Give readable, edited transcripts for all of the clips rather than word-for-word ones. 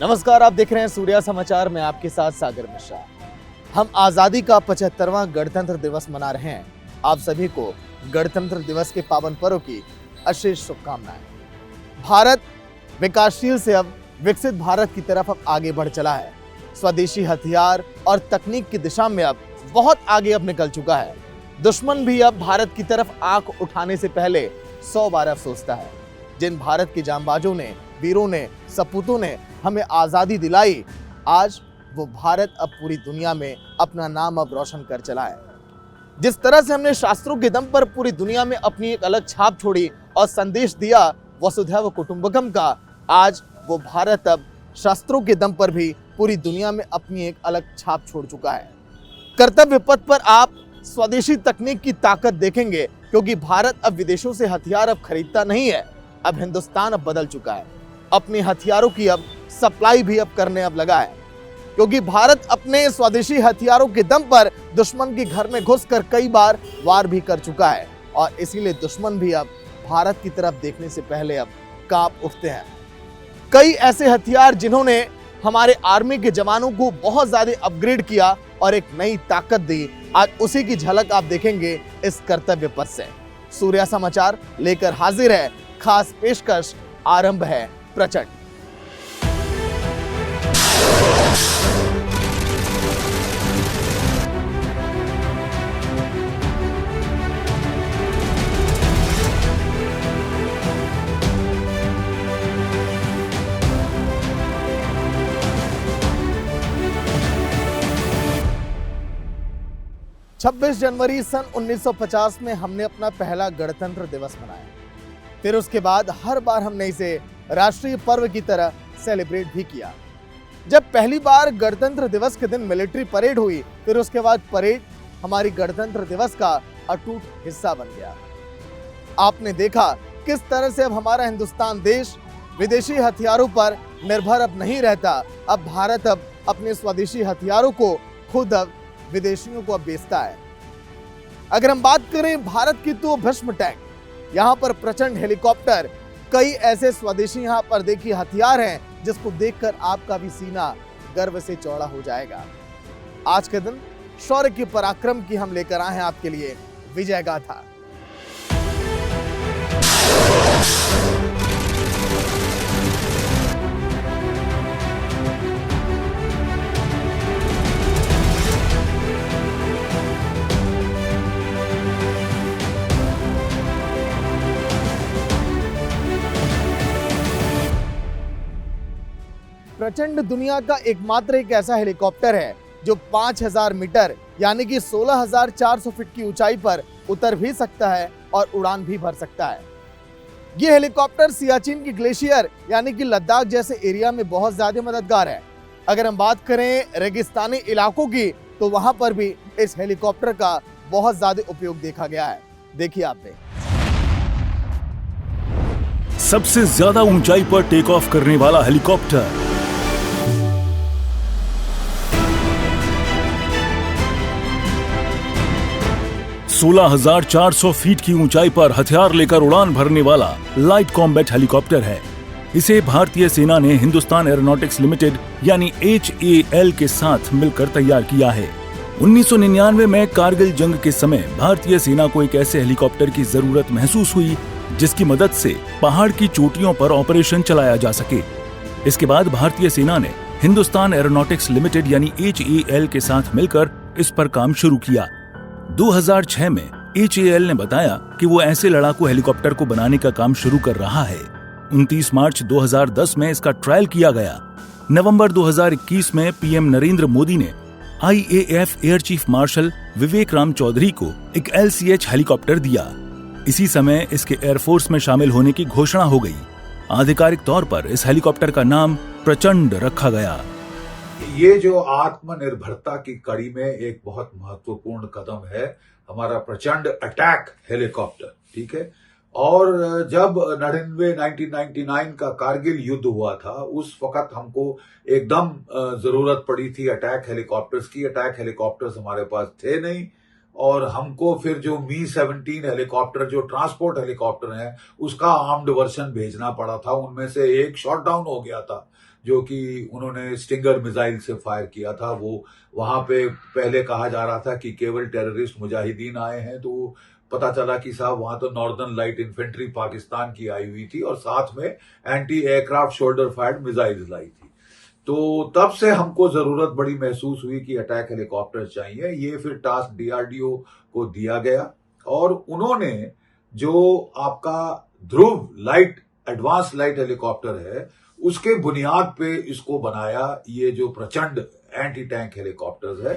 नमस्कार, आप देख रहे हैं सूर्या समाचार में आपके साथ सागर मिश्रा। हम आजादी का 75वां गणतंत्र दिवस मना रहे हैं। आप सभी को गणतंत्र दिवस के पावन पर्व की अशेष शुभकामनाएं। भारत विकासशील से अब विकसित भारत की तरफ अब आगे बढ़ चला है। स्वदेशी हथियार और तकनीक की दिशा में अब बहुत आगे अब निकल चुका है। दुश्मन भी अब भारत की तरफ आंख उठाने से पहले 100 बार अब सोचता है। जिन भारत के जांबाजों ने, वीरों ने, सपूतों ने हमें आजादी दिलाई, आज वो भारत अब पूरी दुनिया में अपना नाम अब रोशन कर चला है। जिस तरह से हमने शास्त्रों के दम पर पूरी दुनिया में अपनी एक अलग छाप छोड़ी और संदेश दिया वसुधैव कुटुंबकम का, आज वो भारत अब शास्त्रों के दम पर भी पूरी दुनिया में अपनी एक अलग छाप छोड़ चुका है। कर्तव्य पथ पर आप स्वदेशी तकनीक की ताकत देखेंगे, क्योंकि भारत अब विदेशों से हथियार अब खरीदता नहीं है। अब हिंदुस्तान अब बदल चुका है। अपने हथियारों की अब सप्लाई भी अब करने अब लगा है, क्योंकि भारत अपने स्वदेशी हथियारों के दम पर दुश्मन के घर में घुसकर कई बार वार भी कर चुका है, और इसीलिए दुश्मन भी अब भारत की तरफ देखने से पहले अब कांप उठते हैं। कई ऐसे हथियार जिन्होंने हमारे आर्मी के जवानों को बहुत ज्यादा अपग्रेड किया और एक नई ताकत दी, आज उसी की झलक आप देखेंगे इस कर्तव्य पथ से। सूर्या समाचार लेकर हाजिर है खास पेशकश, आरंभ है प्रचंड। छब्बीस जनवरी सन 1950 में हमने अपना पहला गणतंत्र दिवस मनाया। फिर उसके बाद हर बार हमने इसे राष्ट्रीय पर्व की तरह सेलिब्रेट भी किया। जब पहली बार गणतंत्र दिवस के दिन मिलिट्री परेड हुई, फिर उसके बाद परेड हमारी गणतंत्र दिवस का अटूट हिस्सा बन गया। आपने देखा किस तरह से अब हमारा हिंदुस्तान देश विदेशी हथियारों पर निर्भर अब नहीं रहता। अब भारत अब अपने स्वदेशी हथियारों को खुद अब विदेशियों को अब बेचता है। अगर हम बात करें भारत की, तो भीष्म टैंक, यहाँ पर प्रचंड हेलीकॉप्टर, कई ऐसे स्वदेशी यहाँ पर देखिए हथियार हैं जिसको देखकर आपका भी सीना गर्व से चौड़ा हो जाएगा। आज के दिन शौर्य के पराक्रम की हम लेकर आए हैं आपके लिए विजय गाथा। प्रचंड दुनिया का एकमात्र एक ऐसा हेलीकॉप्टर है जो 5000 मीटर यानी कि 16,400 फीट की ऊंचाई पर उतर भी सकता है और उड़ान भी भर सकता है। ये हेलीकॉप्टर सियाचिन की ग्लेशियर यानी कि लद्दाख जैसे एरिया में बहुत ज्यादा मददगार है। अगर हम बात करें रेगिस्तानी इलाकों की, तो वहां पर भी इस हेलीकॉप्टर का बहुत ज्यादा उपयोग देखा गया है। देखिए आपने सबसे ज्यादा ऊंचाई पर टेक ऑफ करने वाला हेलीकॉप्टर, 16,400 फीट की ऊंचाई पर हथियार लेकर उड़ान भरने वाला लाइट कॉम्बैट हेलीकॉप्टर है। इसे भारतीय सेना ने हिंदुस्तान एरोनॉटिक्स लिमिटेड यानी HAL के साथ मिलकर तैयार किया है। 1999 में कारगिल जंग के समय भारतीय सेना को एक ऐसे हेलीकॉप्टर की जरूरत महसूस हुई जिसकी मदद से पहाड़ की चोटियों पर ऑपरेशन चलाया जा सके। इसके बाद भारतीय सेना ने हिंदुस्तान एरोनॉटिक्स लिमिटेड यानी HAL के साथ मिलकर इस पर काम शुरू किया। 2006 में HAL ने बताया कि वो ऐसे लड़ाकू हेलीकॉप्टर को बनाने का काम शुरू कर रहा है। 29 मार्च 2010 में इसका ट्रायल किया गया। नवंबर 2021 में पीएम नरेंद्र मोदी ने IAF एयर चीफ मार्शल विवेक राम चौधरी को एक LCH हेलीकॉप्टर दिया। इसी समय इसके एयरफोर्स में शामिल होने की घोषणा हो गई। आधिकारिक तौर पर इस हेलीकॉप्टर का नाम प्रचंड रखा गया। ये जो आत्मनिर्भरता की कड़ी में एक बहुत महत्वपूर्ण कदम है हमारा प्रचंड अटैक हेलीकॉप्टर, ठीक है। और जब 1999 का कारगिल युद्ध हुआ था, उस वक्त हमको एकदम जरूरत पड़ी थी अटैक हेलीकॉप्टर्स की। अटैक हेलीकॉप्टर्स हमारे पास थे नहीं, और हमको फिर जो Mi-17 हेलीकॉप्टर जो ट्रांसपोर्ट हेलीकॉप्टर है उसका आर्म्ड वर्जन भेजना पड़ा था। उनमें से एक शॉट डाउन हो गया था, जो कि उन्होंने स्टिंगर मिसाइल से फायर किया था। वो वहां पे पहले कहा जा रहा था कि केवल टेररिस्ट मुजाहिदीन आए हैं, तो पता चला कि साहब वहां तो नॉर्दर्न लाइट इन्फेंट्री पाकिस्तान की आई हुई थी और साथ में anti aircraft shoulder fired missiles लाई थी। तो तब से हमको जरूरत बड़ी महसूस हुई कि अटैक हेलीकॉप्टर चाहिए। ये फिर टास्क डीआरडीओ को दिया गया और उन्होंने जो आपका ध्रुव लाइट एडवांस लाइट हेलीकॉप्टर है उसके बुनियाद पे इसको बनाया। ये जो प्रचंड एंटी टैंक हेलीकॉप्टर्स है।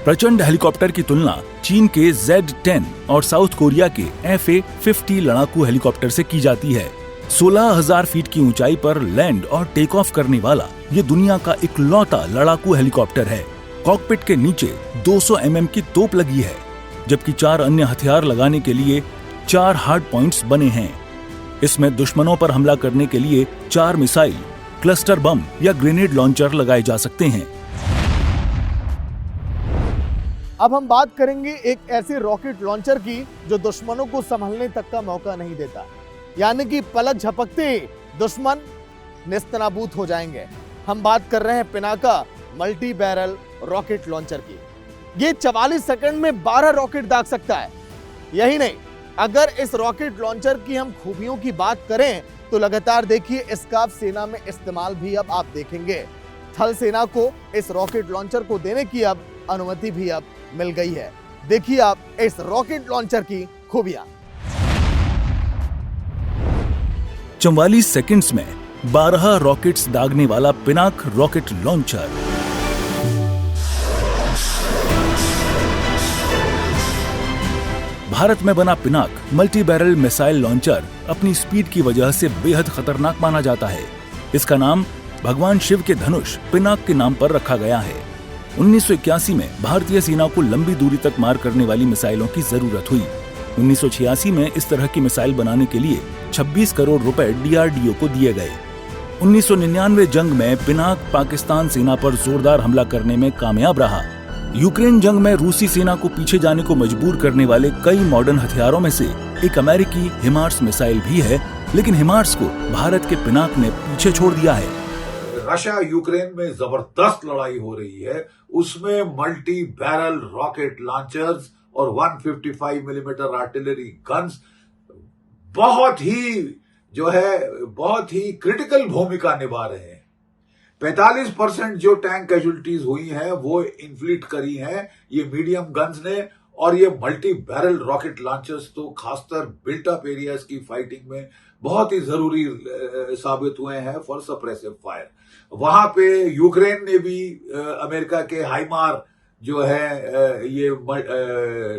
प्रचंड हेलीकॉप्टर की तुलना चीन के Z-10 और साउथ कोरिया के FA-50 लड़ाकू हेलीकॉप्टर से की जाती है। 16,000 फीट की ऊंचाई पर लैंड और टेक ऑफ करने वाला ये दुनिया का इकलौता लड़ाकू हेलीकॉप्टर है। कॉकपिट के नीचे 200 mm की तोप लगी है, जबकि 4 अन्य हथियार लगाने के लिए 4 हार्ड पॉइंट्स बने हैं। इसमें दुश्मनों पर हमला करने के लिए 4 मिसाइल, क्लस्टर बम या ग्रेनेड लॉन्चर लगाए जा सकते हैं। अब हम बात करेंगे एक ऐसे रॉकेट लॉन्चर की जो दुश्मनों को संभलने तक का मौका नहीं देता, यानी कि पलक झपकते ही दुश्मन नेस्तनाबूद हो जाएंगे। हम बात कर रहे हैं Pinaka multi barrel rocket launcher की। ये 44 सेकंड में 12 रॉकेट दाग सकता है। यही नहीं, अगर इस रॉकेट लॉन्चर की हम खूबियों की बात करें तो लगातार देखिए इसका सेना में इस्तेमाल भी अब आप देखेंगे। थल सेना को इस रॉकेट लॉन्चर को देने की अब अनुमति भी अब मिल गई है। देखिए आप इस रॉकेट लॉन्चर की खूबियां। 44 सेकंड्स में 12 रॉकेट्स दागने वाला पिनाक रॉकेट लॉन्चर। भारत में बना Pinaka multi barrel missile launcher अपनी स्पीड की वजह से बेहद खतरनाक माना जाता है। इसका नाम भगवान शिव के धनुष पिनाक के नाम पर रखा गया है। 1981 में भारतीय सेना को लंबी दूरी तक मार करने वाली मिसाइलों की जरूरत हुई। 1986 में इस तरह की मिसाइल बनाने के लिए 26 करोड़ रुपए डीआरडीओ को दिए गए। 1999 जंग में पिनाक पाकिस्तान सेना पर जोरदार हमला करने में कामयाब रहा। यूक्रेन जंग में रूसी सेना को पीछे जाने को मजबूर करने वाले कई मॉडर्न हथियारों में से एक अमेरिकी हिमार्स मिसाइल भी है, लेकिन हिमार्स को भारत के पिनाक ने पीछे छोड़ दिया है। रशिया यूक्रेन में जबरदस्त लड़ाई हो रही है, उसमें मल्टी बैरल रॉकेट लॉन्चर्स और 155 मिलीमीटर आर्टिलरी गन्स बहुत ही क्रिटिकल भूमिका निभा रहे हैं। 45% जो टैंक कैजुअलिटीज हुई हैं वो इन्फ्लीट करी हैं ये मीडियम गन्स ने, और ये मल्टी बैरल रॉकेट लॉन्चर्स तो खासकर बिल्ट अप एरियाज की फाइटिंग में बहुत ही जरूरी साबित हुए हैं फॉर सप्रेसिव फायर। वहां पे यूक्रेन ने भी अमेरिका के हाइमार जो है ये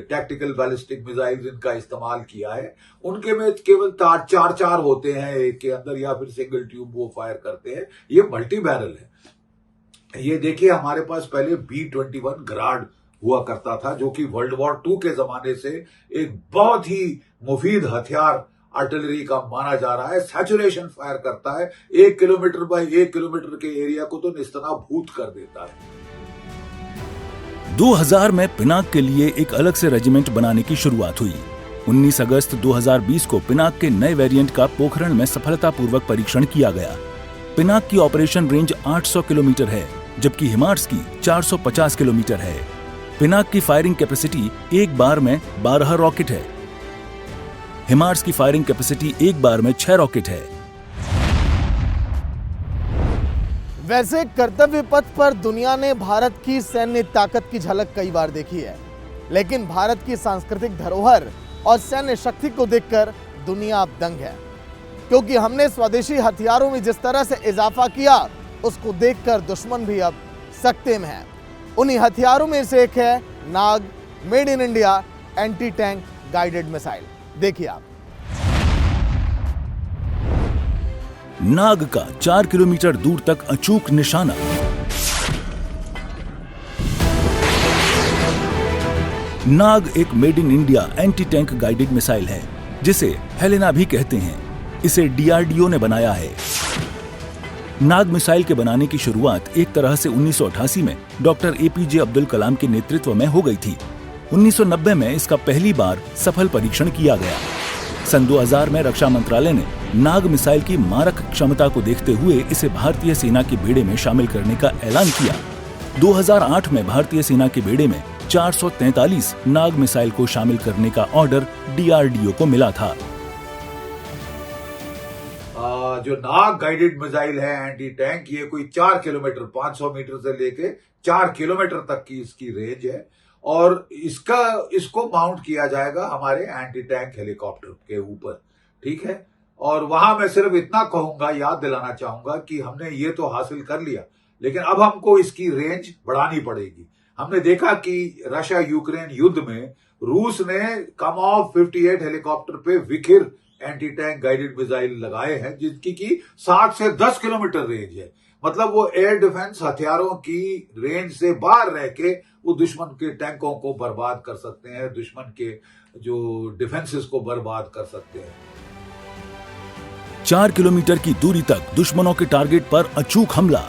टैक्टिकल बैलिस्टिक मिसाइल्स इनका इस्तेमाल किया है। उनके में केवल 4 होते हैं एक के अंदर, या फिर सिंगल ट्यूब वो फायर करते हैं। ये मल्टी बैरल है। ये देखिए हमारे पास पहले B-21 ग्राड हुआ करता था, जो कि वर्ल्ड वॉर 2 के जमाने से एक बहुत ही मुफीद हथियार आर्टिलरी का माना जा रहा है। सैचुरेशन फायर करता है, 1 किलोमीटर बाय 1 किलोमीटर के एरिया को तो निस्तनाबूद कर देता है। 2000 में पिनाक के लिए एक अलग से रेजिमेंट बनाने की शुरुआत हुई। 19 अगस्त 2020 को पिनाक के नए वेरिएंट का पोखरण में सफलतापूर्वक परीक्षण किया गया। पिनाक की ऑपरेशन रेंज 800 किलोमीटर है, जबकि हिमार्स की 450 किलोमीटर है। पिनाक की फायरिंग कैपेसिटी एक बार में 12 रॉकेट है। हिमार्स की फायरिंग कैपेसिटी एक बार में 6 रॉकेट है। वैसे कर्तव्य पथ पर दुनिया ने भारत की सैन्य ताकत की झलक कई बार देखी है, लेकिन भारत की सांस्कृतिक धरोहर और सैन्य शक्ति को देखकर दुनिया अब दंग है, क्योंकि हमने स्वदेशी हथियारों में जिस तरह से इजाफा किया उसको देखकर दुश्मन भी अब सकते में है। उन्हीं हथियारों में से एक है Nag made in India anti tank guided missile. देखिए आप। नाग का 4 किलोमीटर दूर तक अचूक निशाना। नाग एक made in India anti tank guided missile है, जिसे हेलेना भी कहते हैं। इसे डीआरडीओ ने बनाया है। नाग मिसाइल के बनाने की शुरुआत एक तरह से 1988 में डॉक्टर APJ अब्दुल कलाम के नेतृत्व में हो गई थी। 1990 में इसका पहली बार सफल परीक्षण किया गया। सन 2000 में रक्षा मंत्रालय ने नाग मिसाइल की मारक क्षमता को देखते हुए इसे भारतीय सेना के बेड़े में शामिल करने का ऐलान किया। 2008 में भारतीय सेना के बेड़े में 443 नाग मिसाइल को शामिल करने का ऑर्डर DRDO को मिला था। जो नाग गाइडेड मिसाइल है एंटी टैंक, ये कोई 4 किलोमीटर 500 मीटर से लेके 4 किलोमीटर तक की इसकी रेंज है और इसको माउंट किया जाएगा हमारे एंटी टैंक हेलीकॉप्टर के ऊपर, ठीक है। और वहां मैं सिर्फ इतना कहूंगा, याद दिलाना चाहूंगा कि हमने ये तो हासिल कर लिया, लेकिन अब हमको इसकी रेंज बढ़ानी पड़ेगी। हमने देखा कि रशिया यूक्रेन युद्ध में रूस ने कम ऑफ 58 हेलीकॉप्टर पे विखिर एंटी टैंक गाइडेड मिसाइल लगाए हैं, जिनकी की 7 से 10 किलोमीटर रेंज है। मतलब वो एयर डिफेंस हथियारों की रेंज से बाहर रह के वो दुश्मन के टैंकों को बर्बाद कर सकते हैं, दुश्मन के जो डिफेंसेस को बर्बाद कर सकते हैं। 4 किलोमीटर की दूरी तक दुश्मनों के टारगेट पर अचूक हमला।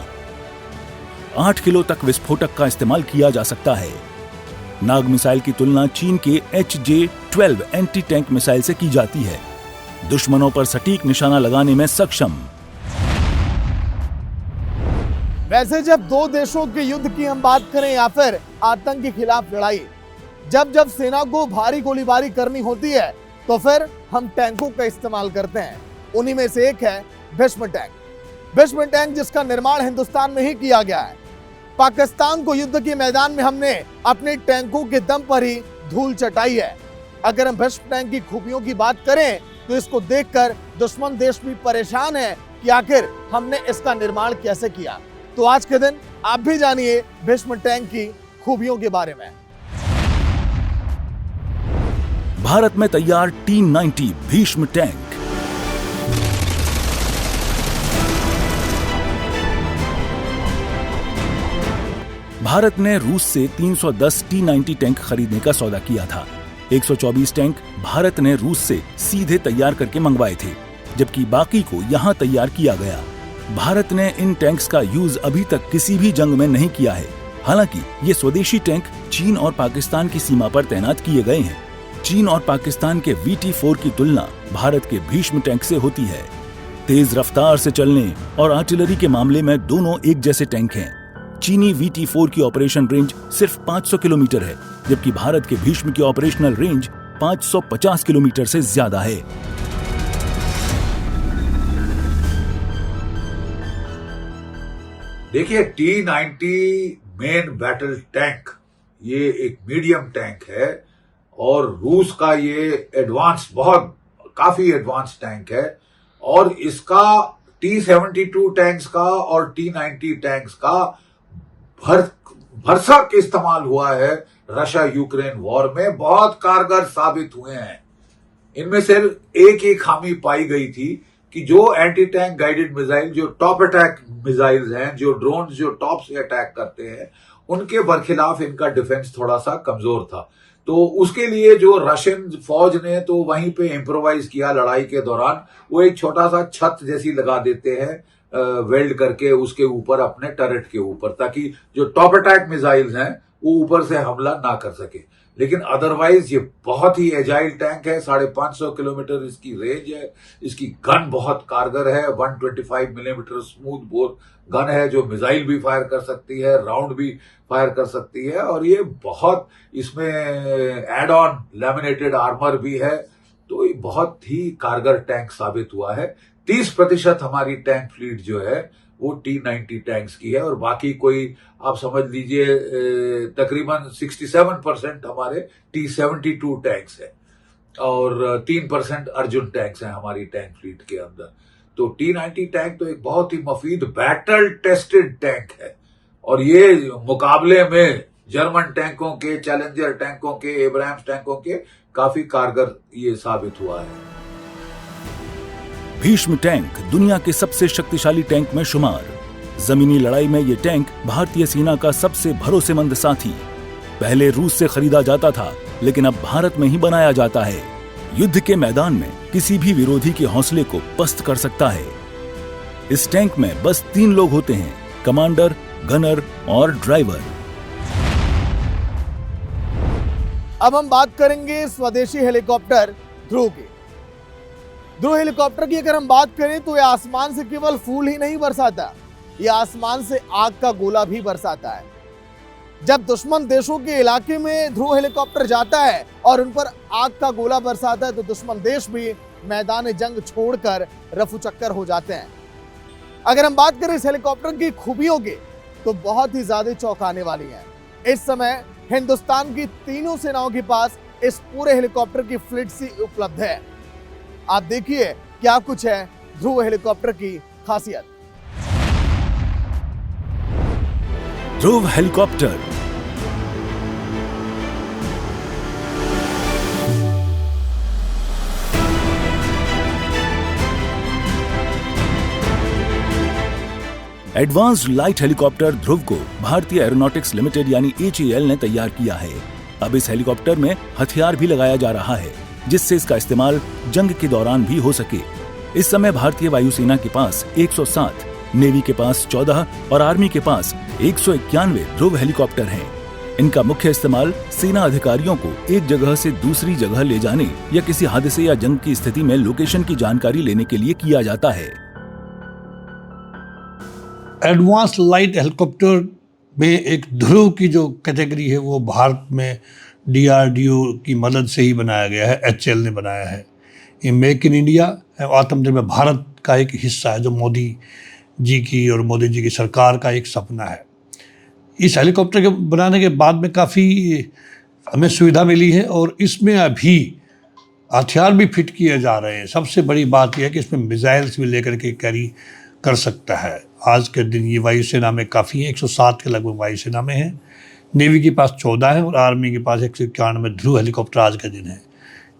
8 किलो तक विस्फोटक का इस्तेमाल किया जा सकता है। नाग मिसाइल की तुलना चीन के HJ-12 एंटी टैंक मिसाइल से की जाती है। दुश्मनों पर सटीक निशाना लगाने में सक्षम। वैसे जब दो देशों के युद्ध की हम बात करें या फिर आतंक के खिलाफ लड़ाई, जब सेना को भारी गोलीबारी करनी होती है तो फिर हम टैंकों का इस्तेमाल करते हैं। उन्हीं में से एक है भीष्म टैंक। भीष्म टैंक जिसका निर्माण हिंदुस्तान में ही किया गया है। पाकिस्तान को युद्ध के मैदान में हमने अपने टैंकों के दम पर ही धूल चटाई है। अगर हम भीष्म टैंक की खूबियों की बात करें तो इसको देखकर दुश्मन देश भी परेशान है कि आखिर हमने इसका निर्माण कैसे किया। तो आज के दिन आप भी जानिए भीष्म टैंक की खूबियों के बारे में। भारत में तैयार T-90 भीष्म टैंक। भारत ने रूस से 310 T-90 टैंक खरीदने का सौदा किया था। 124 टैंक भारत ने रूस से सीधे तैयार करके मंगवाए थे, जबकि बाकी को यहां तैयार किया गया। भारत ने इन टैंक्स का यूज अभी तक किसी भी जंग में नहीं किया है। हालांकि ये स्वदेशी टैंक चीन और पाकिस्तान की सीमा पर तैनात किए गए हैं। चीन और पाकिस्तान के VT-4 की तुलना भारत के भीष्म टैंक से होती है। तेज रफ्तार से चलने और आर्टिलरी के मामले में दोनों एक जैसे टैंक हैं। चीनी VT-4 की ऑपरेशन रेंज सिर्फ 500 किलोमीटर है, जबकि भारत के भीष्म की ऑपरेशनल रेंज 550 किलोमीटर से ज्यादा है। देखिए, T-90 मेन बैटल टैंक ये एक मीडियम टैंक है और रूस का ये एडवांस काफी एडवांस टैंक है और इसका T-72 टैंक्स का और T-90 टैंक्स का भरसक इस्तेमाल हुआ है रशिया यूक्रेन वॉर में, बहुत कारगर साबित हुए हैं। इनमें सिर्फ एक खामी पाई गई थी कि जो एंटी टैंक गाइडेड मिसाइल, जो टॉप अटैक मिसाइल्स हैं, जो ड्रोन जो टॉप से अटैक करते हैं, उनके बरखिलाफ इनका डिफेंस थोड़ा सा कमजोर था। तो उसके लिए जो रशियन फौज ने तो वहीं पे इम्प्रोवाइज किया लड़ाई के दौरान, वो एक छोटा सा छत जैसी लगा देते हैं वेल्ड करके उसके ऊपर, अपने टर्रेट के ऊपर, ताकि जो टॉप अटैक मिसाइल्स हैं वो ऊपर से हमला ना कर सके। लेकिन अदरवाइज ये बहुत ही एजाइल टैंक है। 550 किलोमीटर इसकी रेंज है। इसकी गन बहुत कारगर है। 125 मिलीमीटर स्मूथ बोर गन है जो मिसाइल भी फायर कर सकती है, राउंड भी फायर कर सकती है और ये बहुत, इसमें एड ऑन लैमिनेटेड आर्मर भी है। तो ये बहुत ही कारगर टैंक साबित हुआ है। 30% हमारी टैंक फ्लीट जो है वो T-90 टैंक्स की है और बाकी कोई आप समझ लीजिए तकरीबन 67% हमारे T-72 टैंक्स है और 3% अर्जुन टैंक्स हैं हमारी टैंक फ्लीट के अंदर। तो T-90 टैंक तो एक बहुत ही मफीद बैटल टेस्टेड टैंक है और ये मुकाबले में जर्मन टैंकों के, चैलेंजर टैंकों के, एब्राहम्स टैंकों के काफी कारगर ये साबित हुआ है। भीष्म टैंक दुनिया के सबसे शक्तिशाली टैंक में शुमार। जमीनी लड़ाई में ये टैंक भारतीय सेना का सबसे भरोसेमंद साथी। पहले रूस से खरीदा जाता था, लेकिन अब भारत में ही बनाया जाता है। युद्ध के मैदान में किसी भी विरोधी के हौसले को पस्त कर सकता है। इस टैंक में बस 3 लोग होते हैं, कमांडर, गनर और ड्राइवर। अब हम बात करेंगे स्वदेशी हेलीकॉप्टर ध्रुव की। ध्रुव हेलीकॉप्टर की अगर हम बात करें तो यह आसमान से केवल फूल ही नहीं बरसाता, यह आसमान से आग का गोला भी बरसाता है। जब दुश्मन देशों के इलाके में ध्रुव हेलीकॉप्टर जाता है और उन पर आग का गोला बरसाता है तो दुश्मन देश भी मैदान जंग छोड़कर रफू चक्कर हो जाते हैं। अगर हम बात करें इस हेलीकॉप्टर की खूबियों की तो बहुत ही ज्यादा चौंकाने वाली हैं। इस समय हिंदुस्तान की तीनों सेनाओं के पास इस पूरे हेलीकॉप्टर की फ्लीट सी उपलब्ध है। आप देखिए क्या कुछ है ध्रुव हेलीकॉप्टर की खासियत। ध्रुव हेलीकॉप्टर एडवांस्ड लाइट हेलीकॉप्टर ध्रुव को भारतीय एरोनॉटिक्स लिमिटेड यानी HAL ने तैयार किया है। अब इस हेलीकॉप्टर में हथियार भी लगाया जा रहा है जिससे इसका इस्तेमाल जंग के दौरान भी हो सके। इस समय भारतीय वायुसेना के पास 107, नेवी के पास 14 और आर्मी के पास 191 ध्रुव हेलीकॉप्टर हैं। इनका मुख्य इस्तेमाल सेना अधिकारियों को एक जगह से दूसरी जगह ले जाने या किसी हादसे या जंग की स्थिति में लोकेशन की जानकारी लेने के लिए किया जाता है। एडवांस लाइट हेलीकॉप्टर में एक ध्रुव की जो कैटेगरी है वो भारत में DRDO की मदद से ही बनाया गया है, HAL ने बनाया है। ये मेक इन इंडिया आत्मनिर्भर भारत का एक हिस्सा है जो मोदी जी की और मोदी जी की सरकार का एक सपना है। इस हेलीकॉप्टर के बनाने के बाद में काफ़ी हमें सुविधा मिली है और इसमें अभी हथियार भी फिट किए जा रहे हैं। सबसे बड़ी बात यह है कि इसमें मिसाइल्स भी लेकर के कैरी कर सकता है। आज के दिन ये वायुसेना में काफ़ी है, 107 के लगभग वायुसेना में है, नेवी के पास 14 है और आर्मी के पास 191 ध्रुव हेलीकॉप्टर आज के दिन है।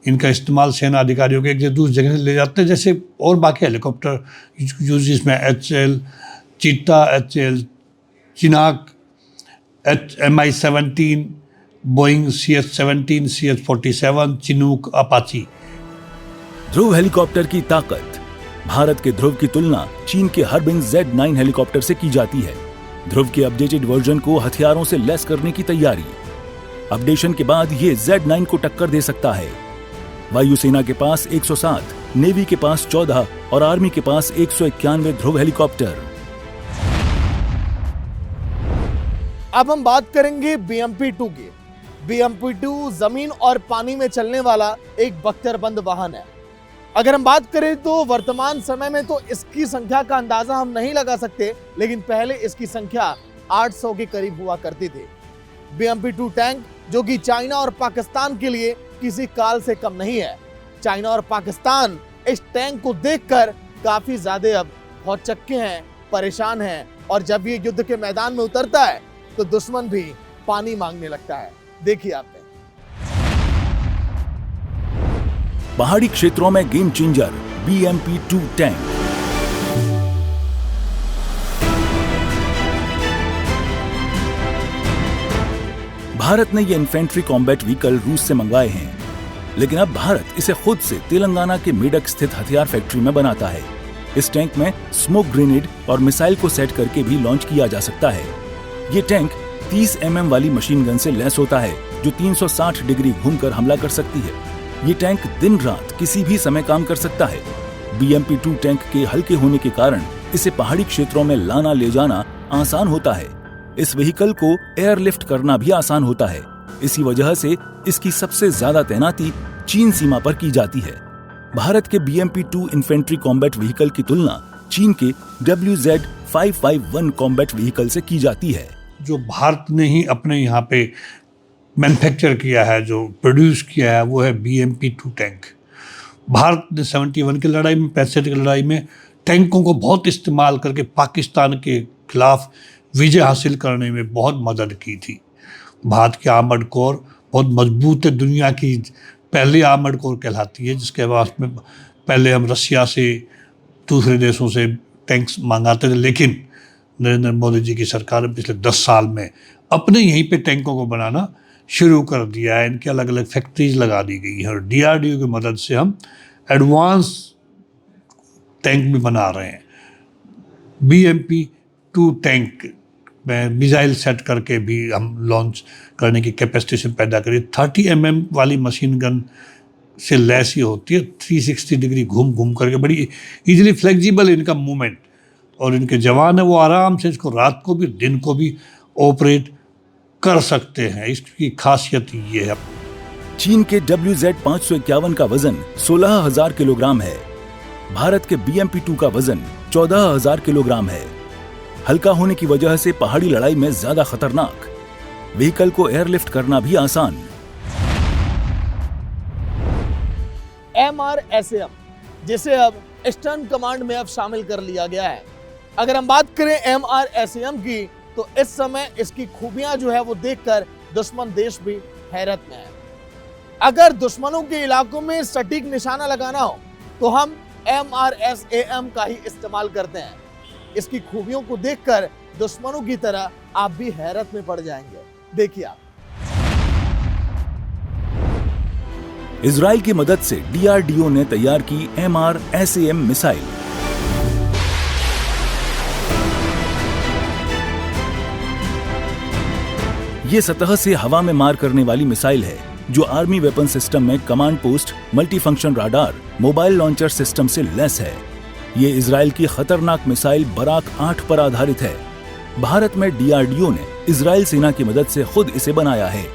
इनका इस्तेमाल सेना अधिकारियों के एक जगह दूसरी जगह ले जाते हैं, जैसे और बाकी हेलीकॉप्टर यूज इसमें HAL चीता, HAL चिनाक, Mi-17, Boeing CH-17, CH-47, Chinook, Apache. Dhruv helicopter की ताकत। भारत के ध्रुव की तुलना चीन के हरबिन Z9 हेलीकॉप्टर से की जाती है। ध्रुव के अपडेटेड वर्जन को हथियारों से लैस करने की तैयारी। अपडेशन के बाद ये Z9 को टक्कर दे सकता है। वायुसेना के पास 107, नेवी के पास 14 और आर्मी के पास 191 ध्रुव हेलीकॉप्टर। अब हम बात करेंगे BMP-2 की। BMP-2 जमीन और पानी में चलने वाला एक बख्तरबंद वाहन है। अगर हम बात करें तो वर्तमान समय में तो इसकी संख्या का अंदाजा हम नहीं लगा सकते, लेकिन पहले इसकी संख्या 800 के करीब हुआ करती थी। BMP-2 टैंक जो कि चाइना और पाकिस्तान के लिए किसी काल से कम नहीं है। चाइना और पाकिस्तान इस टैंक को देखकर काफी ज्यादा अब भौचक्के हैं, परेशान हैं और जब ये युद्ध के मैदान में उतरता है तो दुश्मन भी पानी मांगने लगता है। देखिए आपने पहाड़ी क्षेत्रों में game changer BMP-2 tank. Bharat ने ये इन्फेंट्री कॉम्बैट व्हीकल रूस से मंगवाए हैं, लेकिन अब भारत इसे खुद से तेलंगाना के मेडक स्थित हथियार फैक्ट्री में बनाता है। इस टैंक में स्मोक ग्रेनेड और मिसाइल को सेट करके भी लॉन्च किया जा सकता है। ये टैंक 30 mm वाली मशीन गन से लैस होता है जो 360 डिग्री घूमकर हमला कर सकती है। ये टैंक दिन रात किसी भी समय काम कर सकता है। BMP-2 टैंक के हल्के होने के कारण इसे पहाड़ी क्षेत्रों में लाना ले जाना आसान होता है। इस व्हीकल को एयरलिफ्ट करना भी आसान होता है। इसी वजह से इसकी सबसे ज्यादा तैनाती चीन सीमा पर की जाती है। भारत के BMP-2 इन्फेंट्री कॉम्बैट व्हीकल की तुलना चीन के WZ-551 कॉम्बैट व्हीकल से की जाती है। जो भारत ने ही अपने यहाँ पे मैन्युफैक्चर किया है, जो प्रोड्यूस किया है, वो है BMP-2 टैंक। भारत ने 71 की लड़ाई में, 65 की लड़ाई में टैंकों को बहुत इस्तेमाल करके पाकिस्तान के खिलाफ विजय हासिल करने में बहुत मदद की थी। भारत की आर्मर्ड कोर बहुत मजबूत है, दुनिया की पहली आर्मर्ड कोर कहलाती है, जिसके बाद में पहले हम रसिया से, दूसरे देशों से टैंक्स मंगाते थे, लेकिन नरेंद्र मोदी जी की सरकार ने पिछले 10 साल में अपने यहीं पे टैंकों को बनाना शुरू कर दिया है। इनके अलग अलग फैक्ट्रीज लगा दी गई हैं और DRDO की मदद से हम एडवांस टैंक भी बना रहे हैं। BMP-2 टैंक में मिसाइल सेट करके भी हम लॉन्च करने की कैपेसिटी पैदा करी। 30 mm वाली मशीन गन से लैस ही होती है। 360 डिग्री घूम घूम करके बड़ी इजीली फ्लेक्सिबल इनका मूवमेंट, और इनके जवान है वो आराम से इसको रात को भी दिन को भी ऑपरेट कर सकते हैं। इसकी खासियत ये है। चीन के WZ-551 का वजन 16,000 किलोग्राम है। भारत के BMP-2 का वजन 14,000 किलोग्राम है। हल्का होने की वजह से पहाड़ी लड़ाई में ज्यादा खतरनाक, व्हीकल को एयरलिफ्ट करना भी आसान। MRSAM, जिसे अब ईस्टर्न कमांड में अब शामिल कर लिया गया है। अगर हम बात करें MRSAM की, तो इस समय इसकी खूबियां जो है वो देखकर दुश्मन देश भी हैरत में है। अगर दुश्मनों के इलाकों में सटीक निशाना लगाना हो तो हम MRSAM का ही इस्तेमाल करते हैं। इसकी खूबियों को देखकर दुश्मनों की तरह आप भी हैरत में पड़ जाएंगे। देखिए आप। इजराइल की मदद से DRDO ने तैयार की MRSAM मिसाइल। ये सतह से हवा में मार करने वाली मिसाइल है जो आर्मी वेपन सिस्टम में command post, multifunction radar, mobile launcher system से लैस है। ये इजराइल की खतरनाक मिसाइल बराक 8 पर आधारित है। भारत में DRDO ने इजराइल सेना की मदद से खुद इसे बनाया है।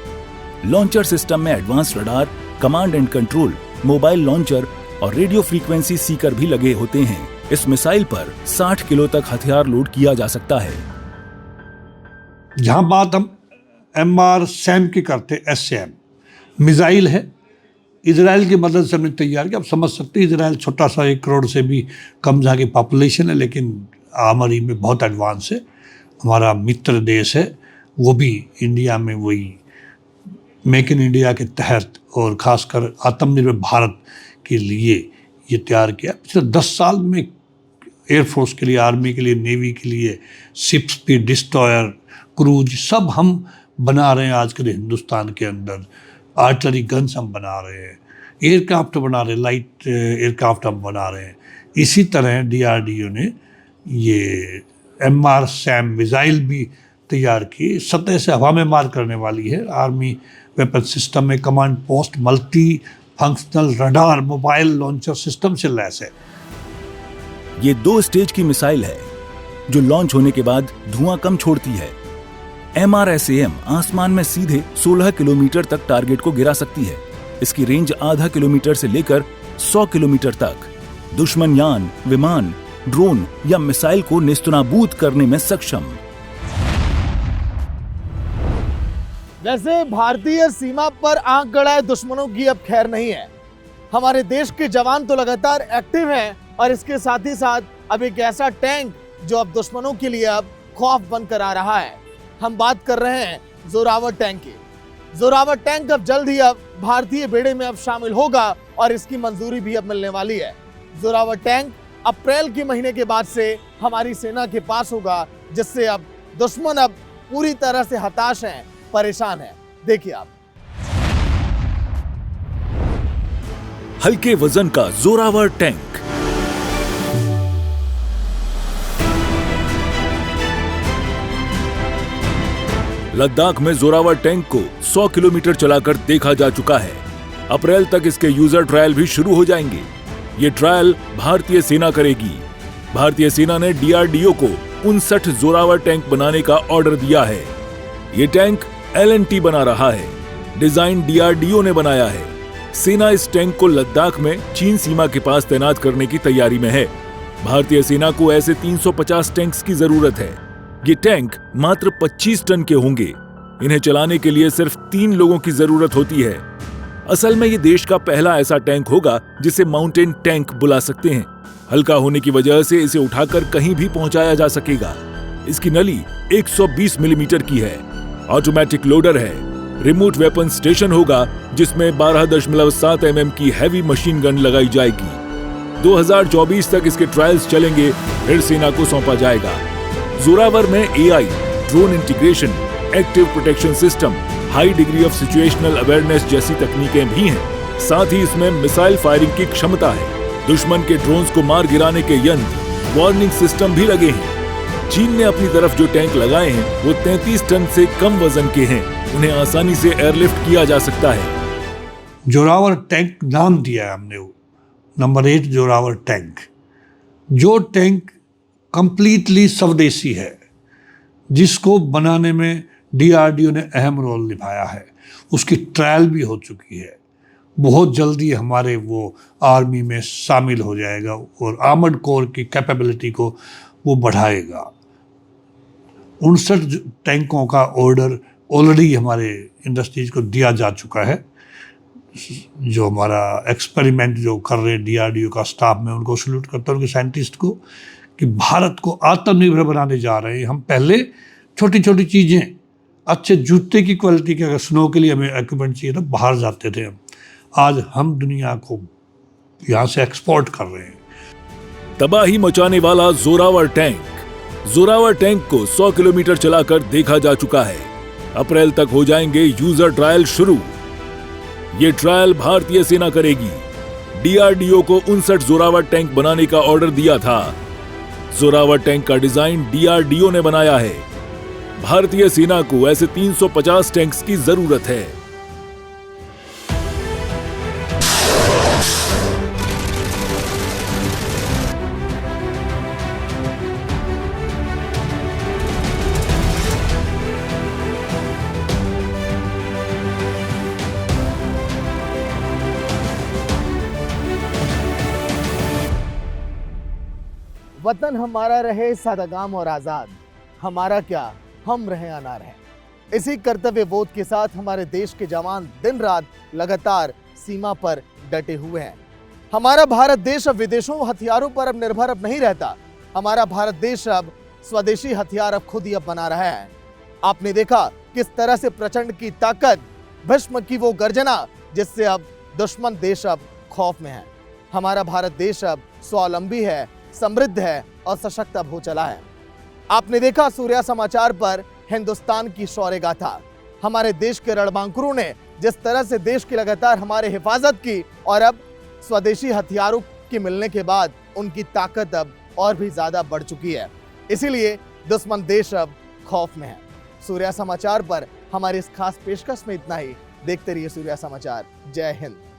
लॉन्चर सिस्टम में advance radar, command and control, mobile launcher और रेडियो फ्रीक्वेंसी सीकर भी लगे होते हैं। इस मिसाइल पर 60 किलो तक हथियार लोड किया जा सकता है। जहां बात हम MRSAM की करते, SAM मिसाइल है, इजराइल की मदद से हमने तैयार किया। आप समझ सकते हैं इजराइल छोटा सा 1 करोड़ से भी कम जहाँ की पॉपुलेशन है, लेकिन आर्मरी में बहुत एडवांस है। हमारा मित्र देश है, वो भी इंडिया में वही मेक इन इंडिया के तहत और खासकर आत्मनिर्भर भारत के लिए ये तैयार किया। पिछले 10 साल में एयरफोर्स के लिए, आर्मी के लिए, नेवी के लिए शिप्स भी, डिस्ट्रॉयर, क्रूज सब हम बना रहे हैं आजकल हिंदुस्तान के अंदर। आर्टिलरी गन्स हम बना रहे हैं, एयरक्राफ्ट बना रहे हैं, लाइट एयरक्राफ्ट हम बना रहे हैं। इसी तरह DRDO ने ये MRSAM मिसाइल भी तैयार की। सतह से हवा में मार करने वाली है। आर्मी वेपन सिस्टम में command post, multi functional radar, mobile launcher system से लैस है। ये 2 स्टेज की मिसाइल है जो लॉन्च होने के बाद धुआं कम छोड़ती है। MRSAM आसमान में सीधे 16 किलोमीटर तक टारगेट को गिरा सकती है। इसकी रेंज आधा किलोमीटर से लेकर 100 किलोमीटर तक दुश्मन यान, विमान, ड्रोन या मिसाइल को नेस्तनाबूद करने में सक्षम। वैसे भारतीय सीमा पर आंख गड़ाए दुश्मनों की अब खैर नहीं है। हमारे देश के जवान तो लगातार एक्टिव हैं, और इसके साथ ही साथ अब एक ऐसा टैंक जो अब दुश्मनों के लिए अब खौफ बनकर आ रहा है। हम बात कर रहे हैं जोरावर टैंक की। जोरावर टैंक अब जल्द ही अब भारतीय बेड़े में अब शामिल होगा और इसकी मंजूरी भी अब मिलने वाली है। जोरावर टैंक अप्रैल के महीने के बाद से हमारी सेना के पास होगा, जिससे अब दुश्मन अब पूरी तरह से हताश हैं, परेशान हैं। देखिए आप। हल्के वजन का जोरावर टैंक। लद्दाख में जोरावर टैंक को 100 किलोमीटर चलाकर देखा जा चुका है। अप्रैल तक इसके यूजर ट्रायल भी शुरू हो जाएंगे। ये ट्रायल भारतीय सेना करेगी। भारतीय सेना ने DRDO को 59 जोरावर टैंक बनाने का ऑर्डर दिया है। ये टैंक L&T बना रहा है। डिजाइन DRDO ने बनाया है। सेना इस टैंक को लद्दाख में चीन सीमा के पास तैनात करने की तैयारी में है। भारतीय सेना को ऐसे 350 टैंक्स की जरूरत है। ये टैंक मात्र 25 टन के होंगे। इन्हें चलाने के लिए सिर्फ 3 लोगों की जरूरत होती है। असल में ये देश का पहला ऐसा टैंक होगा जिसे माउंटेन टैंक बुला सकते हैं। हल्का होने की वजह से इसे उठाकर कहीं भी पहुंचाया जा सकेगा। इसकी नली 120 मिलीमीटर की है। ऑटोमेटिक लोडर है। रिमोट वेपन स्टेशन होगा जिसमें 12.7 mm की हैवी मशीन गन लगाई जाएगी। 2024 तक इसके ट्रायल्स चलेंगे, फिर सेना को सौंपा जाएगा। जोरावर में AI, drone integration, active protection system, high degree of situational awareness जैसी तकनीकें भी हैं। साथ ही इसमें मिसाइल फायरिंग की क्षमता है। दुश्मन के ड्रोन्स को मार गिराने के यंत्र, वार्निंग सिस्टम भी लगे हैं। चीन ने अपनी तरफ जो टैंक लगाए हैं वो 33 टन से कम वजन के हैं। उन्हें आसानी से एयरलिफ्ट किया जा सकता है। जोरावर टैंक नाम दिया है हमने वो, नंबर 8 जोरावर टैंक। जो टैंक कंप्लीटली स्वदेशी है, जिसको बनाने में डीआरडीओ ने अहम रोल निभाया है, उसकी ट्रायल भी हो चुकी है, बहुत जल्दी हमारे वो आर्मी में शामिल हो जाएगा और आर्मर्ड कोर की कैपेबिलिटी को वो बढ़ाएगा। 59 टैंकों का ऑर्डर ऑलरेडी हमारे इंडस्ट्रीज को दिया जा चुका है। जो हमारा एक्सपेरिमेंट जो कर रहे हैं डीआरडीओ का स्टाफ, में उनको सल्यूट करता हूँ, उनके साइंटिस्ट को, कि भारत को आत्मनिर्भर बनाने जा रहे हैं हम। पहले छोटी छोटी चीज़ें, अच्छे जूते की क्वालिटी के, अगर स्नो के लिए हमें इक्विपमेंट चाहिए तो बाहर जाते थे हम, आज हम दुनिया को यहाँ से एक्सपोर्ट कर रहे हैं। तबाही मचाने वाला जोरावर टैंक। जोरावर टैंक को 100 किलोमीटर चलाकर देखा जा चुका है। अप्रैल तक हो जाएंगे यूजर ट्रायल शुरू। ये ट्रायल भारतीय सेना करेगी। डीआरडीओ को 59 जोरावर टैंक बनाने का ऑर्डर दिया था। जोरावर टैंक का डिजाइन डीआरडीओ ने बनाया है। भारतीय सेना को ऐसे 350 टैंक्स की जरूरत है। वतन हमारा रहे सादागाम और आजाद, हमारा क्या हम रहे अनार है। इसी कर्तव्य बोध के साथ हमारे देश के जवान दिन रात लगातार सीमा पर डटे हुए हैं। हमारा भारत देश अब विदेशों हथियारों पर अब निर्भर अब नहीं रहता। हमारा भारत देश अब स्वदेशी हथियार अब खुद ही अब बना रहा है। आपने देखा किस तरह से प्रचंड की ताकत, भीष्म की वो गर्जना, जिससे अब दुश्मन देश अब खौफ में है। हमारा भारत देश अब स्वावलंबी है, समृद्ध है और सशक्त अब हो चला है। आपने देखा सूर्या समाचार पर हिंदुस्तान की शौर्य गाथा। हमारे देश के रणबांकुरों ने जिस तरह से देश की लगातार हमारे हिफाजत की, और अब स्वदेशी हथियारों की मिलने के बाद उनकी ताकत अब और भी ज्यादा बढ़ चुकी है। इसीलिए दुश्मन देश अब खौफ में है। सूर्या समाचार पर हमारी इस खास पेशकश में इतना ही। देखते रहिए सूर्या समाचार। जय हिंद।